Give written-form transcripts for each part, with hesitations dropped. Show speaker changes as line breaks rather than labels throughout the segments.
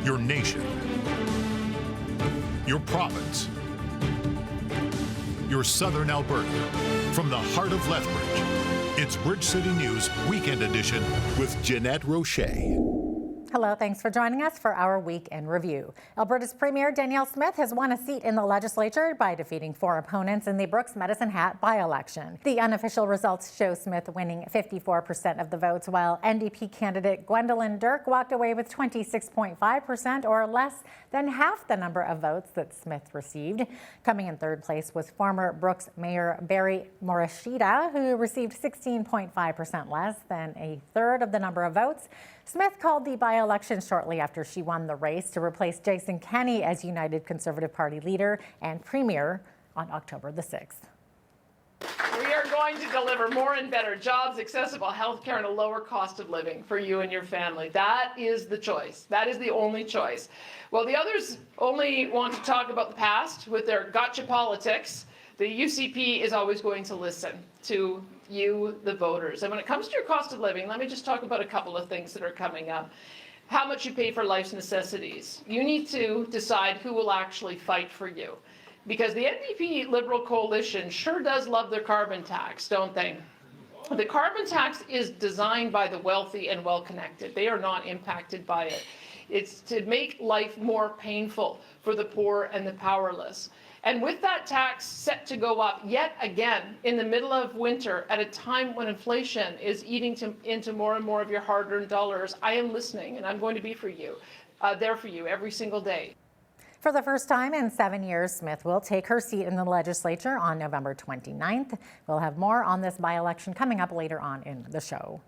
your nation, your province, your southern Alberta. From the heart of Lethbridge, it's Bridge City News Weekend Edition with Jeanette Roche.
Hello, thanks for joining us for our Week in Review. Alberta's Premier Danielle Smith has won a seat in the legislature by defeating 4 opponents in the Brooks Medicine Hat by-election. The unofficial results show Smith winning 54% of the votes, while NDP candidate Gwendolyn Dirk walked away with 26.5%, or less than half the number of votes that Smith received. Coming in third place was former Brooks Mayor Barry Morishita, who received 16.5%, less than a third of the number of votes. Smith called the by-election shortly after she won the race to replace Jason Kenney as United Conservative Party leader and premier on October the 6th.
We are going to deliver more and better jobs, accessible health care, and a lower cost of living for you and your family. That is the choice. That is the only choice. Well, the others only want to talk about the past with their gotcha politics. The UCP is always going to listen to you, the voters. And when it comes to your cost of living, let me just talk about a couple of things that are coming up. How much you pay for life's necessities. You need to decide who will actually fight for you. Because the NDP Liberal coalition sure does love their carbon tax, don't they? The carbon tax is designed by the wealthy and well-connected. They are not impacted by it. It's to make life more painful for the poor and the powerless. And with that tax set to go up yet again in the middle of winter at a time when inflation is eating into more and more of your hard-earned dollars, I am listening, and I'm going to be for you, there for you every single day.
For the first time in 7 years, Smith will take her seat in the legislature on November 29th. We'll have more on this by-election coming up later on in the show.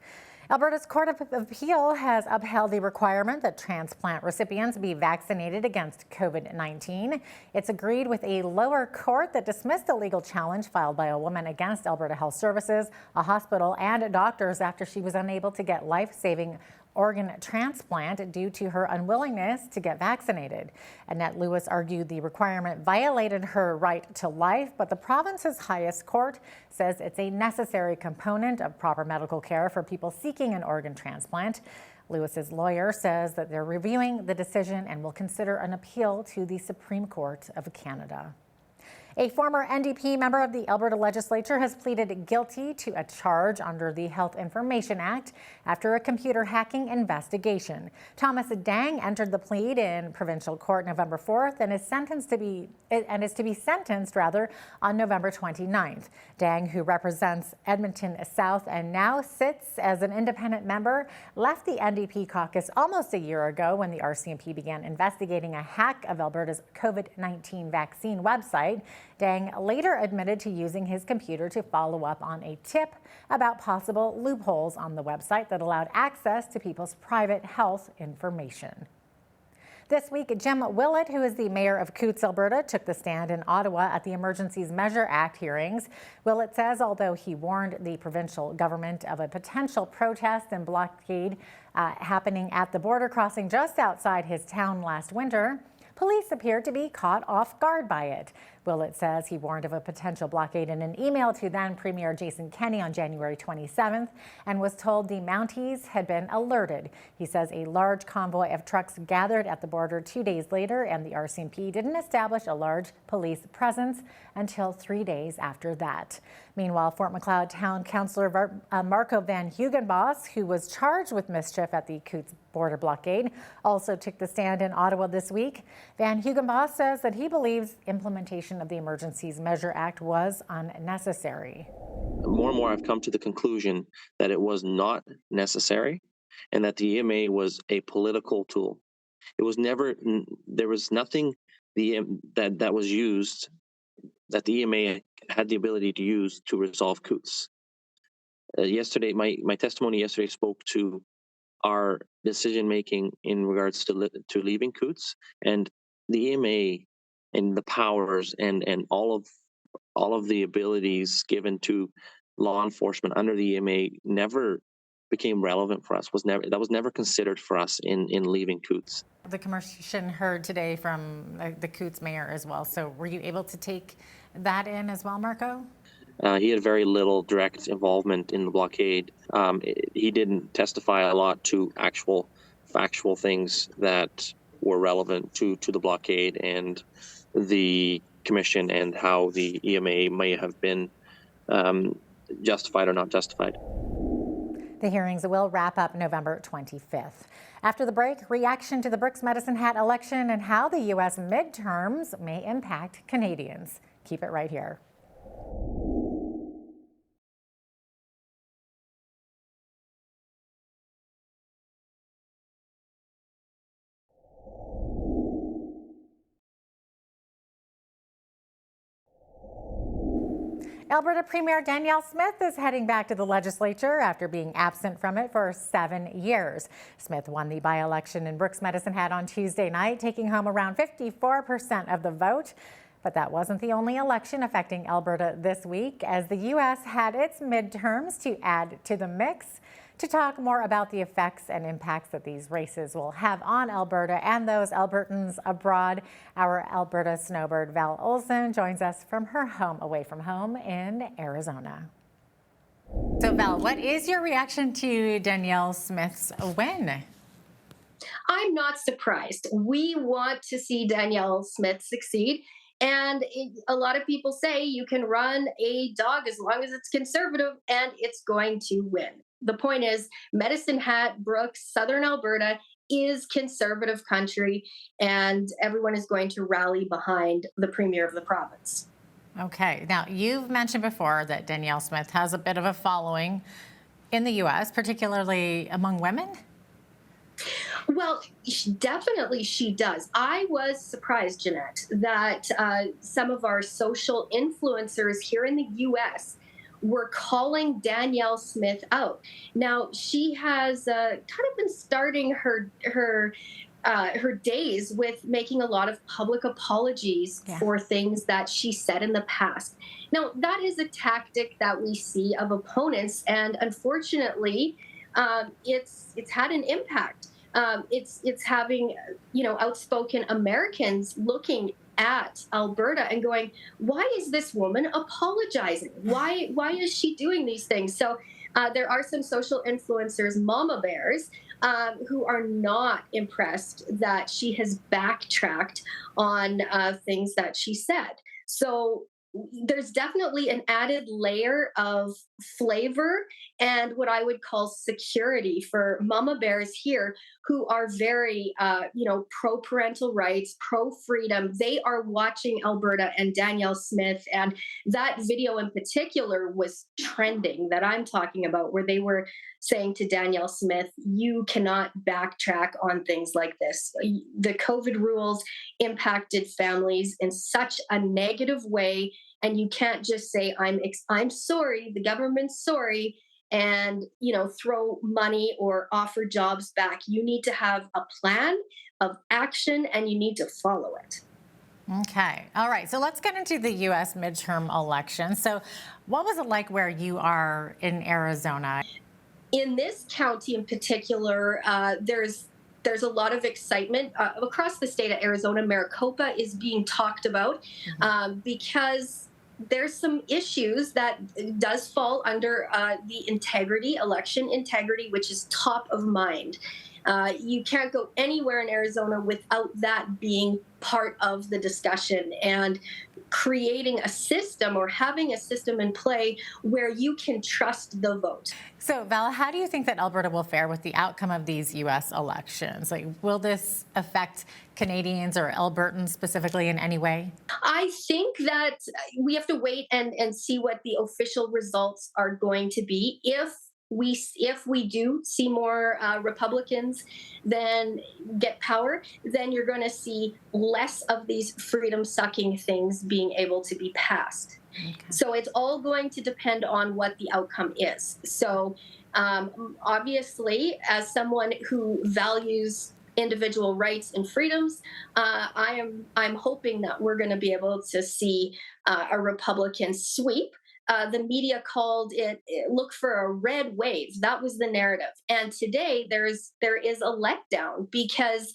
Alberta's Court of Appeal has upheld the requirement that transplant recipients be vaccinated against COVID-19. It's agreed with a lower court that dismissed a legal challenge filed by a woman against Alberta Health Services, a hospital, and doctors after she was unable to get life-saving organ transplant due to her unwillingness to get vaccinated. Annette Lewis argued the requirement violated her right to life, but the province's highest court says it's a necessary component of proper medical care for people seeking an organ transplant. Lewis's lawyer says that they're reviewing the decision and will consider an appeal to the Supreme Court of Canada. A former NDP member of the Alberta legislature has pleaded guilty to a charge under the Health Information Act after a computer hacking investigation. Thomas Dang entered the plea in provincial court November 4th and is to be sentenced on November 29th. Dang, who represents Edmonton South and now sits as an independent member, left the NDP caucus almost a year ago when the RCMP began investigating a hack of Alberta's COVID-19 vaccine website. Dang later admitted to using his computer to follow up on a tip about possible loopholes on the website that allowed access to people's private health information. This week, Jim Willett, who is the mayor of Coutts, Alberta, took the stand in Ottawa at the Emergencies Measure Act hearings. Willett says although he warned the provincial government of a potential protest and blockade happening at the border crossing just outside his town last winter, police appeared to be caught off guard by it. Willett says he warned of a potential blockade in an email to then Premier Jason Kenney on January 27th and was told the Mounties had been alerted. He says a large convoy of trucks gathered at the border 2 days later, and the RCMP didn't establish a large police presence until 3 days after that. Meanwhile, Fort Macleod Town Councillor Marco Van Hugenbos, who was charged with mischief at the Coutts border blockade, also took the stand in Ottawa this week. Van Hugenbos says that he believes implementation of the Emergencies Measure Act was unnecessary.
More and more I've come to the conclusion that it was not necessary and that the EMA was a political tool. It was never, there was nothing that was used that the EMA had the ability to use to resolve Coutts. Yesterday, my testimony yesterday spoke to our decision making in regards to leaving Coutts, and the EMA and the powers and all of the abilities given to law enforcement under the EMA never became relevant for us. That was never considered for us in leaving Coutts.
The commission heard today from the Coutts mayor as well. So were you able to take that in as well, Marco?
He had very little direct involvement in the blockade. He didn't testify a lot to actual factual things that were relevant to the blockade and the commission and how the EMA may have been justified or not justified.
The hearings will wrap up November 25th. After the break, reaction to the Brooks Medicine Hat election and how the U.S. midterms may impact Canadians. Keep it right here. Alberta Premier Danielle Smith is heading back to the legislature after being absent from it for 7 years. Smith won the by-election in Brooks Medicine Hat on Tuesday night, taking home around 54% of the vote. But that wasn't the only election affecting Alberta this week, as the U.S. had its midterms to add to the mix. To talk more about the effects and impacts that these races will have on Alberta and those Albertans abroad, our Alberta snowbird Val Olsen joins us from her home away from home in Arizona. So Val, what is your reaction to Danielle Smith's win?
I'm not surprised. We want to see Danielle Smith succeed. And a lot of people say you can run a dog as long as it's conservative and it's going to win. The point is, Medicine Hat, Brooks, Southern Alberta is conservative country, and everyone is going to rally behind the premier of the province.
Okay. Now, you've mentioned before that Danielle Smith has a bit of a following in the U.S., particularly among women.
Well, definitely she does. I was surprised, Jeanette, that some of our social influencers here in the U.S. were calling Danielle Smith out. Now, she has kind of been starting her days with making a lot of public apologies for things that she said in the past. Now, that is a tactic that we see of opponents, and unfortunately, it's had an impact. It's having, outspoken Americans looking at Alberta and going, why is this woman apologizing? Why is she doing these things? So there are some social influencers, mama bears, who are not impressed that she has backtracked on things that she said. So there's definitely an added layer of flavor and what I would call security for mama bears here who are very, pro parental rights, pro freedom. They are watching Alberta and Danielle Smith. And that video in particular was trending that I'm talking about, where they were saying to Danielle Smith, you cannot backtrack on things like this. The COVID rules impacted families in such a negative way. And you can't just say, I'm sorry, the government's sorry, and, throw money or offer jobs back. You need to have a plan of action and you need to follow it.
Okay. All right. So let's get into the U.S. midterm election. So what was it like where you are in Arizona?
In this county in particular, there's a lot of excitement across the state of Arizona. Maricopa is being talked about because there's some issues that does fall under the election integrity, which is top of mind. You can't go anywhere in Arizona without that being part of the discussion, and creating a system or having a system in play where you can trust the vote.
So, Val, how do you think that Alberta will fare with the outcome of these U.S. elections? Like, will this affect Canadians or Albertans specifically in any way?
I think that we have to wait and see what the official results are going to be. If we do see more Republicans then get power, then you're going to see less of these freedom-sucking things being able to be passed. Okay. So it's all going to depend on what the outcome is. So obviously, as someone who values individual rights and freedoms, I'm hoping that we're going to be able to see a Republican sweep. The media called it look for a red wave. That was the narrative. And today there is a letdown because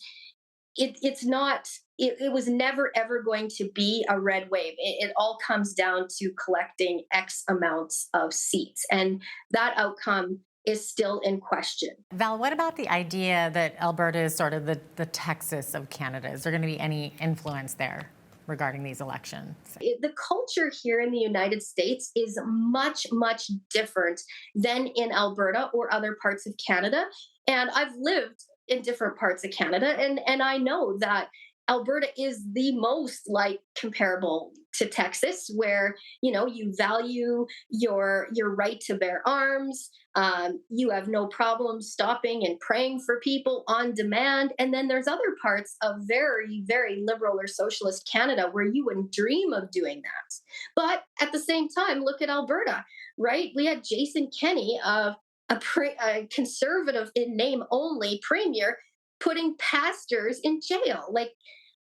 it's not, it was never ever going to be a red wave. It all comes down to collecting X amounts of seats. And that outcome is still in question.
Val, what about the idea that Alberta is sort of the Texas of Canada? Is there going to be any influence there regarding these elections?
The culture here in the United States is much, much different than in Alberta or other parts of Canada. And I've lived in different parts of Canada, and I know that Alberta is the most like comparable to Texas, where you value your right to bear arms. You have no problem stopping and praying for people on demand. And then there's other parts of very, very liberal or socialist Canada where you wouldn't dream of doing that. But at the same time, look at Alberta, right? We had Jason Kenney, a conservative in name only premier, putting pastors in jail. Like,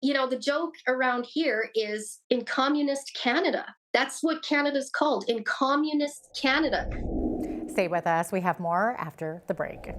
the joke around here is in communist Canada. That's what Canada's called, in communist Canada.
Stay with us. We have more after the break.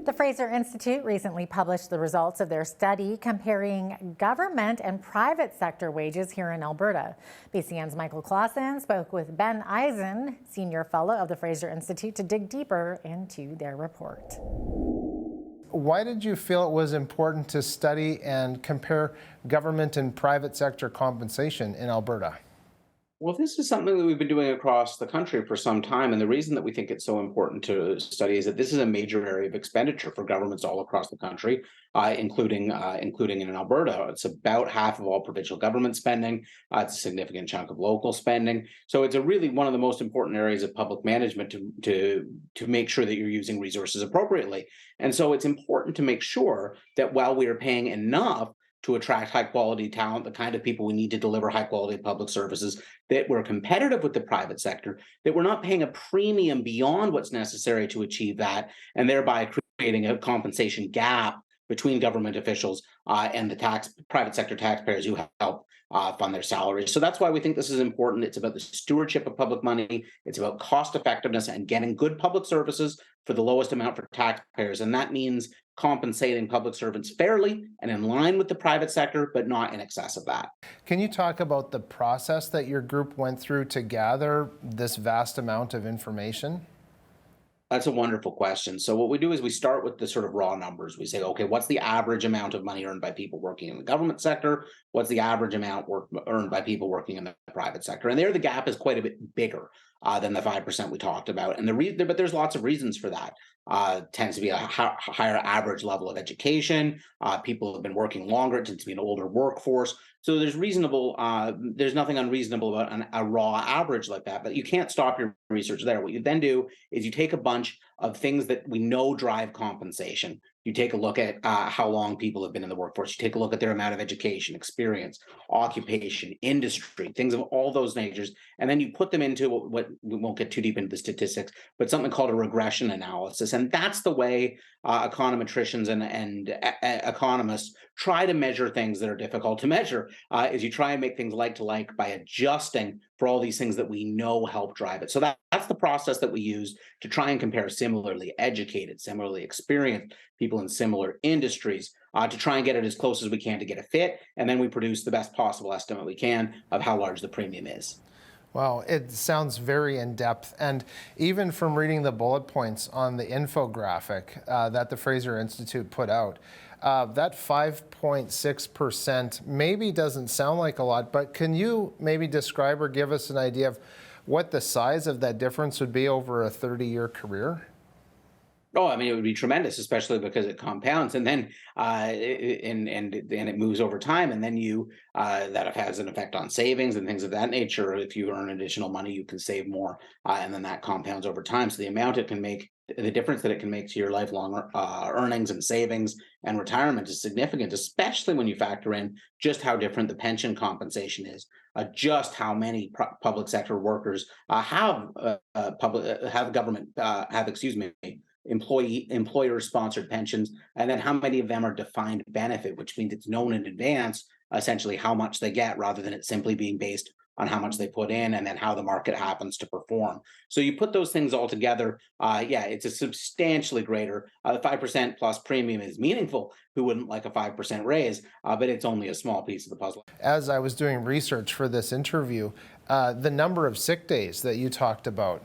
The Fraser Institute recently published the results of their study comparing government and private sector wages here in Alberta. BCN's Michael Clausen spoke with Ben Eisen, Senior Fellow of the Fraser Institute, to dig deeper into their report.
Why did you feel it was important to study and compare government and private sector compensation in Alberta?
Well, this is something that we've been doing across the country for some time. And the reason that we think it's so important to study is that this is a major area of expenditure for governments all across the country, including in Alberta. It's about half of all provincial government spending. It's a significant chunk of local spending. So it's really one of the most important areas of public management to make sure that you're using resources appropriately. And so it's important to make sure that while we are paying enough to attract high quality talent, the kind of people we need to deliver high quality public services, that we're competitive with the private sector, that we're not paying a premium beyond what's necessary to achieve that, and thereby creating a compensation gap between government officials and the private sector taxpayers who help fund their salaries. So that's why we think this is important. It's about the stewardship of public money. It's about cost effectiveness and getting good public services for the lowest amount for taxpayers. And that means compensating public servants fairly and in line with the private sector, but not in excess of that.
Can you talk about the process that your group went through to gather this vast amount of information?
That's a wonderful question. So what we do is we start with the sort of raw numbers. We say, okay, what's the average amount of money earned by people working in the government sector? What's the average amount earned by people working in the private sector? And there the gap is quite a bit bigger than the 5% we talked about. And but there's lots of reasons for that. Tends to be a higher average level of education. People have been working longer. It tends to be an older workforce. So there's nothing unreasonable about a raw average like that, but you can't stop your research there. What you then do is you take a bunch of things that we know drive compensation. You take a look at how long people have been in the workforce. You take a look at their amount of education, experience, occupation, industry, things of all those natures. And then you put them into what we won't get too deep into the statistics, but something called a regression analysis. And that's the way econometricians and economists try to measure things that are difficult to measure, is you try and make things like to like by adjusting for all these things that we know help drive it. So that's the process that we use to try and compare similarly educated, similarly experienced people in similar industries to try and get it as close as we can to get a fit. And then we produce the best possible estimate we can of how large the premium is.
Wow, it sounds very in-depth. And even from reading the bullet points on the infographic that the Fraser Institute put out, that 5.6% maybe doesn't sound like a lot, but can you maybe describe or give us an idea of what the size of that difference would be over a 30-year career?
Oh, I mean, it would be tremendous, especially because it compounds, and then and it moves over time, and then that has an effect on savings and things of that nature. If you earn additional money, you can save more, and then that compounds over time. So the amount it can make, the difference that it can make to your lifelong earnings and savings and retirement is significant, especially when you factor in just how different the pension compensation is, just how many public sector workers have employer-sponsored pensions, and then how many of them are defined benefit, which means it's known in advance essentially how much they get, rather than it simply being based on how much they put in and then how the market happens to perform. So you put those things all together, yeah, it's a substantially greater. 5% plus premium is meaningful. Who wouldn't like a 5% raise? But it's only a small piece of the puzzle.
As I was doing research for this interview, the number of sick days that you talked about,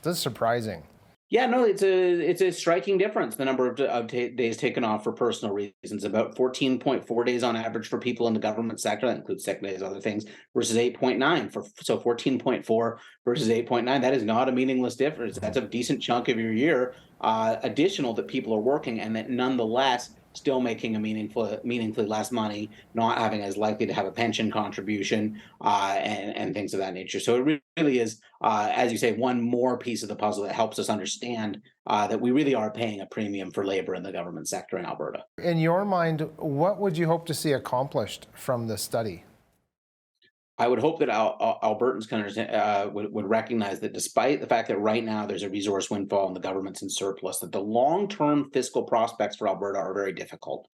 this is surprising.
Yeah, no, it's a striking difference. The number of days taken off for personal reasons, about 14.4 days on average for people in the government sector. That includes sick days, other things, versus 8.9 so 14.4 versus 8.9. That is not a meaningless difference. That's a decent chunk of your year additional that people are working, and that nonetheless still making a meaningfully less money, not having as likely to have a pension contribution, and things of that nature. So it really is, as you say, one more piece of the puzzle that helps us understand that we really are paying a premium for labor in the government sector in Alberta.
In your mind, what would you hope to see accomplished from this study?
I would hope that Albertans can understand, would recognize that despite the fact that right now there's a resource windfall and the government's in surplus, that the long-term fiscal prospects for Alberta are very difficult.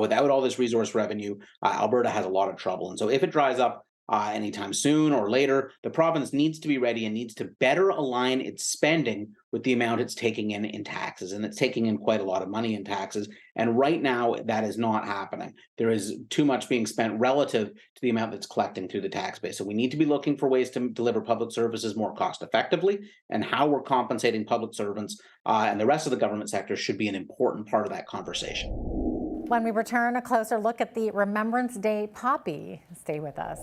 Without all this resource revenue, Alberta has a lot of trouble. And so if it dries up anytime soon or later, the province needs to be ready and needs to better align its spending with the amount it's taking in taxes. And it's taking in quite a lot of money in taxes. And right now, that is not happening. There is too much being spent relative to the amount that's collecting through the tax base. So we need to be looking for ways to deliver public services more cost effectively, and how we're compensating public servants and the rest of the government sector should be an important part of that conversation.
When we return, a closer look at the Remembrance Day poppy. Stay with us.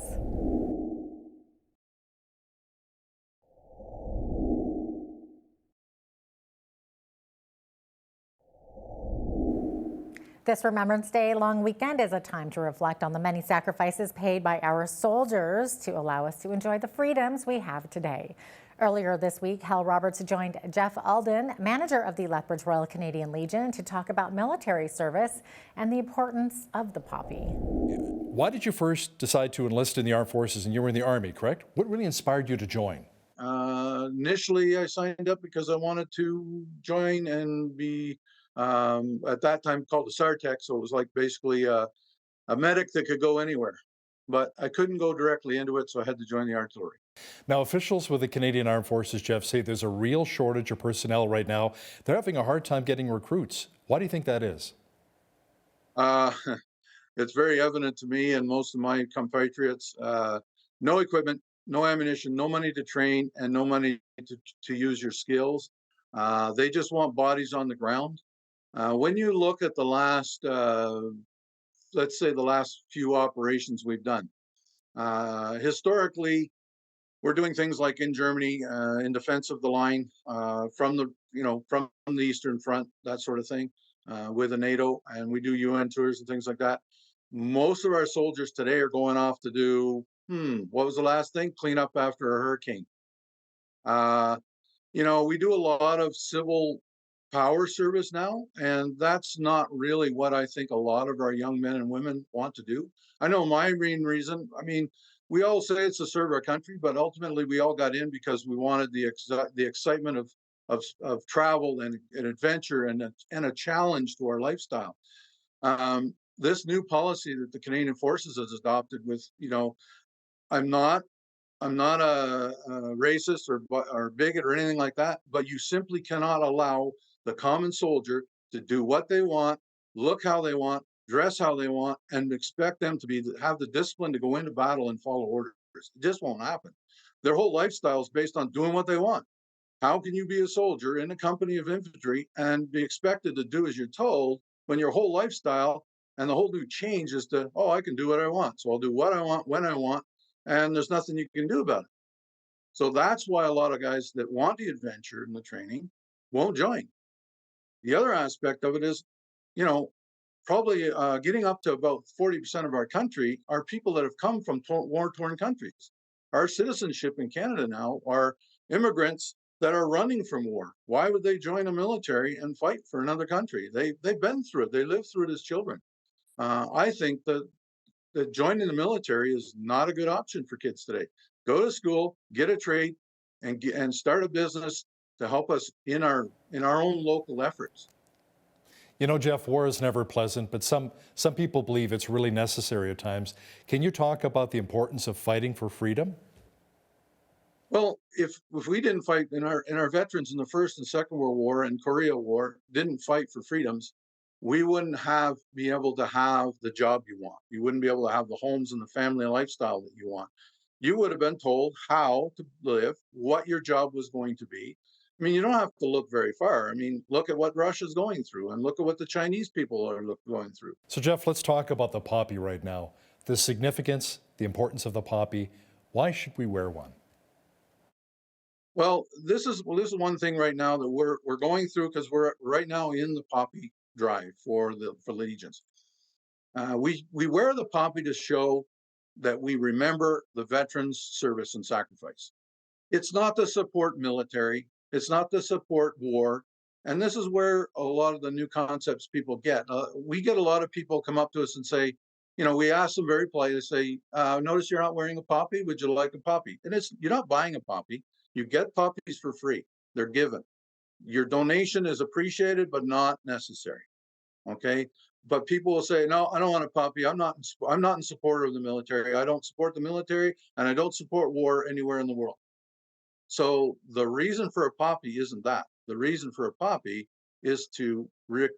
This Remembrance Day long weekend is a time to reflect on the many sacrifices paid by our soldiers to allow us to enjoy the freedoms we have today. Earlier this week, Hal Roberts joined Jeff Alden, manager of the Lethbridge Royal Canadian Legion, to talk about military service and the importance of the poppy.
Why did you first decide to enlist in the armed forces? And you were in the Army, correct? What really inspired you to join?
Initially, I signed up because I wanted to join and be, at that time, called a SARTEC. So it was like basically a medic that could go anywhere. But I couldn't go directly into it, so I had to join the artillery.
Now, officials with the Canadian Armed Forces, Jeff, say there's a real shortage of personnel right now. They're having a hard time getting recruits. Why do you think that is?
It's very evident to me and most of my compatriots. No equipment, no ammunition, no money to train, and no money to use your skills. They just want bodies on the ground. When you look at the last, let's say the last few operations we've done, historically, we're doing things like in Germany, in defense of the line, from the Eastern Front, that sort of thing, with a NATO, and we do UN tours and things like that. Most of our soldiers today are going off to do, what was the last thing? Clean up after a hurricane. We do a lot of civil power service now, and that's not really what I think a lot of our young men and women want to do. I know my main reason, we all say it's to serve our country, but ultimately we all got in because we wanted the excitement of travel and adventure and a challenge to our lifestyle. This new policy that the Canadian Forces has adopted with, I'm not a racist or bigot or anything like that, but you simply cannot allow the common soldier to do what they want, look how they want, dress how they want, and expect them to have the discipline to go into battle and follow orders. It just won't happen. Their whole lifestyle is based on doing what they want. How can you be a soldier in a company of infantry and be expected to do as you're told when your whole lifestyle and the whole new change is to, I can do what I want. So I'll do what I want, when I want, and there's nothing you can do about it. So that's why a lot of guys that want the adventure and the training won't join. The other aspect of it is, probably getting up to about 40% of our country are people that have come from war-torn countries. Our citizenship in Canada now are immigrants that are running from war. Why would they join a military and fight for another country? They've been through it. They lived through it as children. I think that joining the military is not a good option for kids today. Go to school, get a trade, and start a business to help us in our own local efforts.
You know, Jeff, war is never pleasant, but some people believe it's really necessary at times. Can you talk about the importance of fighting for freedom?
Well, if we didn't fight in our veterans in the First and Second World War and Korea War didn't fight for freedoms, we wouldn't be able to have the job you want. You wouldn't be able to have the homes and the family lifestyle that you want. You would have been told how to live, what your job was going to be. I mean, you don't have to look very far. I mean, look at what Russia's going through and look at what the Chinese people are going through.
So, Jeff, let's talk about the poppy right now. The significance, the importance of the poppy. Why should we wear one?
Well, this is one thing right now that we're going through, because we're right now in the poppy drive for Legions. We wear the poppy to show that we remember the veterans' service and sacrifice. It's not to support military. It's not to support war. And this is where a lot of the new concepts people get. We get a lot of people come up to us and say, you know, we ask them very politely, say, notice you're not wearing a poppy. Would you like a poppy? And you're not buying a poppy. You get poppies for free. They're given. Your donation is appreciated, but not necessary. Okay. But people will say, no, I don't want a poppy. I'm not in support of the military. I don't support the military, and I don't support war anywhere in the world. So the reason for a poppy isn't that. The reason for a poppy is to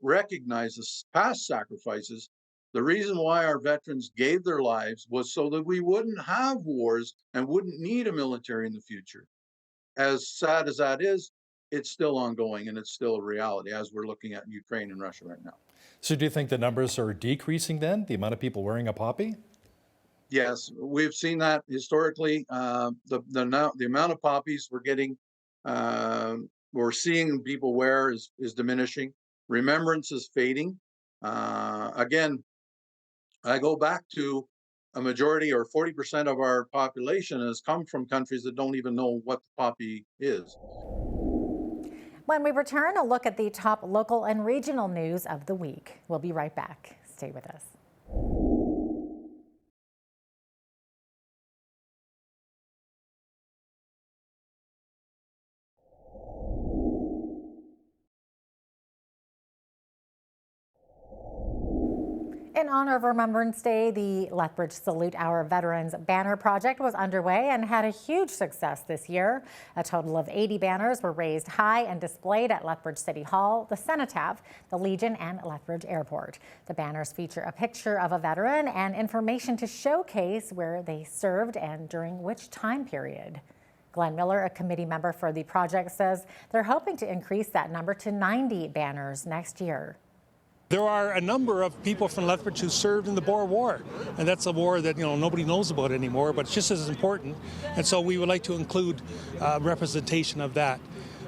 recognize the past sacrifices. The reason why our veterans gave their lives was so that we wouldn't have wars and wouldn't need a military in the future. As sad as that is, it's still ongoing, and it's still a reality as we're looking at Ukraine and Russia right now.
So do you think the numbers are decreasing then, the amount of people wearing a poppy?
Yes, we've seen that historically. The amount of poppies we're seeing people wear is diminishing. Remembrance is fading. Again, I go back to a majority, or 40% of our population has come from countries that don't even know what the poppy is.
When we return, a look at the top local and regional news of the week. We'll be right back. Stay with us. In honor of Remembrance Day, the Lethbridge Salute Our Veterans banner project was underway and had a huge success this year. A total of 80 banners were raised high and displayed at Lethbridge City Hall, the Cenotaph, the Legion, and Lethbridge Airport. The banners feature a picture of a veteran and information to showcase where they served and during which time period. Glenn Miller, a committee member for the project, says they're hoping to increase that number to 90 banners next year.
There are a number of people from Lethbridge who served in the Boer War, and that's a war that nobody knows about anymore, but it's just as important. And so we would like to include representation of that.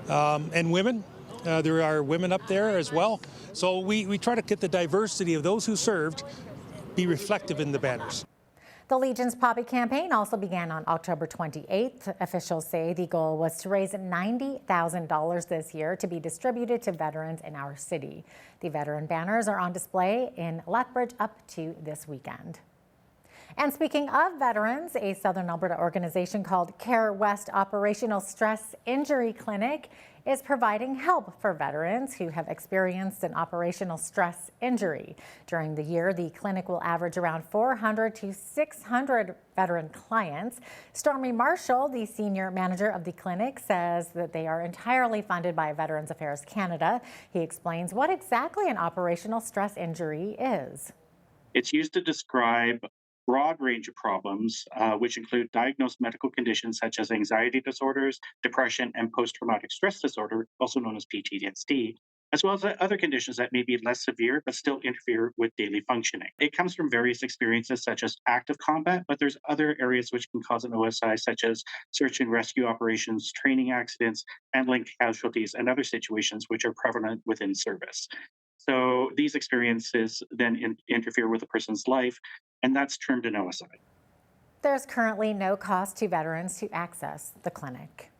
And women, there are women up there as well. So we try to get the diversity of those who served be reflective in the banners.
The Legion's Poppy campaign also began on October 28th. Officials say the goal was to raise $90,000 this year to be distributed to veterans in our city. The veteran banners are on display in Lethbridge up to this weekend. And speaking of veterans, a Southern Alberta organization called Care West Operational Stress Injury Clinic is providing help for veterans who have experienced an operational stress injury. During the year, the clinic will average around 400 to 600 veteran clients. Stormy Marshall, the senior manager of the clinic, says that they are entirely funded by Veterans Affairs Canada. He explains what exactly an operational stress injury is.
It's used to describe broad range of problems, which include diagnosed medical conditions such as anxiety disorders, depression, and post-traumatic stress disorder, also known as PTSD, as well as other conditions that may be less severe but still interfere with daily functioning. It comes from various experiences such as active combat, but there's other areas which can cause an OSI, such as search and rescue operations, training accidents, handling casualties, and other situations which are prevalent within service. So these experiences then interfere with a person's life, and that's termed an OSI.
There's currently no cost to veterans to access the clinic.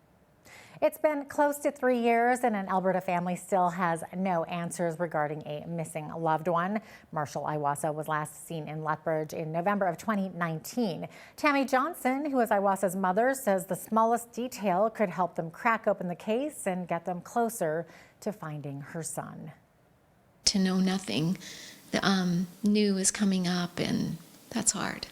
It's been close to 3 years and an Alberta family still has no answers regarding a missing loved one. Marshall Iwasa was last seen in Lethbridge in November of 2019. Tammy Johnson, who is Iwasa's mother, says the smallest detail could help them crack open the case and get them closer to finding her son.
to know nothing. The new is coming up, and that's hard.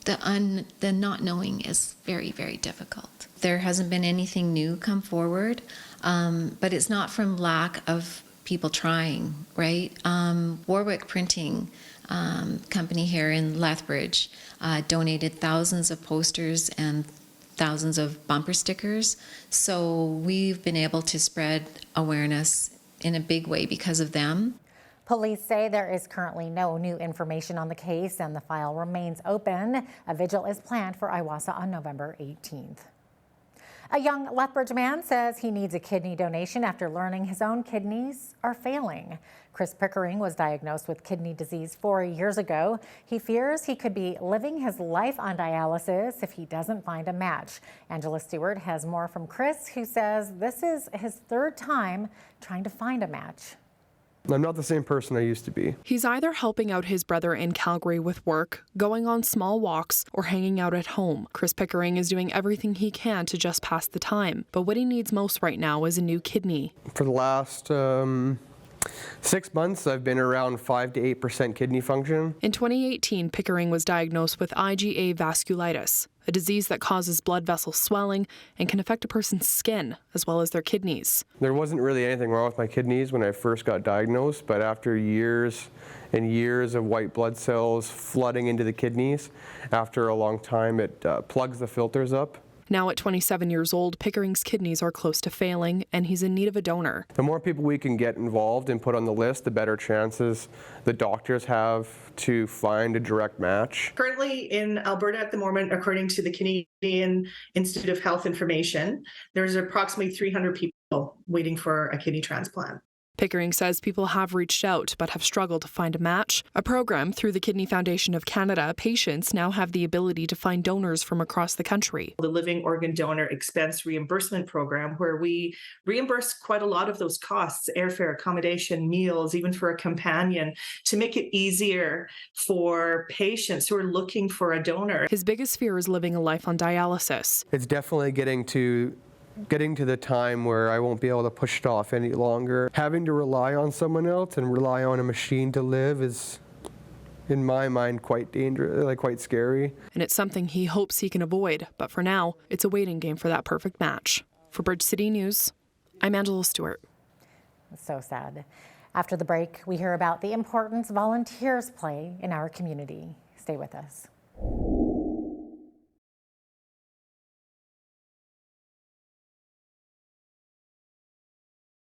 The not knowing is very, very difficult. There hasn't been anything new come forward, but it's not from lack of people trying, right? Warwick Printing company here in Lethbridge donated thousands of posters and thousands of bumper stickers. So we've been able to spread awareness in a big way because of them.
Police say there is currently no new information on the case and the file remains open. A vigil is planned for Iwasa on November 18th. A young Lethbridge man says he needs a kidney donation after learning his own kidneys are failing. Chris Pickering was diagnosed with kidney disease 4 years ago. He fears he could be living his life on dialysis if he doesn't find a match. Angela Stewart has more from Chris, who says this is his third time trying to find a match.
I'm not the same person I used to be.
He's either helping out his brother in Calgary with work, going on small walks, or hanging out at home. Chris Pickering is doing everything he can to just pass the time. But what he needs most right now is a new kidney.
For the last 6 months, I've been around 5 to 8% kidney function.
In 2018, Pickering was diagnosed with IgA vasculitis, a disease that causes blood vessel swelling and can affect a person's skin as well as their kidneys.
There wasn't really anything wrong with my kidneys when I first got diagnosed, but after years and years of white blood cells flooding into the kidneys, after a long time it plugs the filters up.
Now at 27 years old, Pickering's kidneys are close to failing, and he's in need of a donor.
The more people we can get involved and put on the list, the better chances the doctors have to find a direct match.
Currently in Alberta at the moment, according to the Canadian Institute of Health Information, there's approximately 300 people waiting for a kidney transplant.
Pickering says people have reached out but have struggled to find a match. A program through the Kidney Foundation of Canada, patients now have the ability to find donors from across the country.
The Living Organ Donor Expense Reimbursement Program, where we reimburse quite a lot of those costs, airfare, accommodation, meals, even for a companion, to make it easier for patients who are looking for a donor.
His biggest fear is living a life on dialysis.
It's definitely getting to the time where I won't be able to push it off any longer. Having to rely on someone else and rely on a machine to live is, in my mind, quite dangerous, quite scary.
And it's something he hopes he can avoid, but for now, it's a waiting game for that perfect match. For Bridge City News, I'm Angela Stewart.
So sad. After the break, we hear about the importance volunteers play in our community. Stay with us.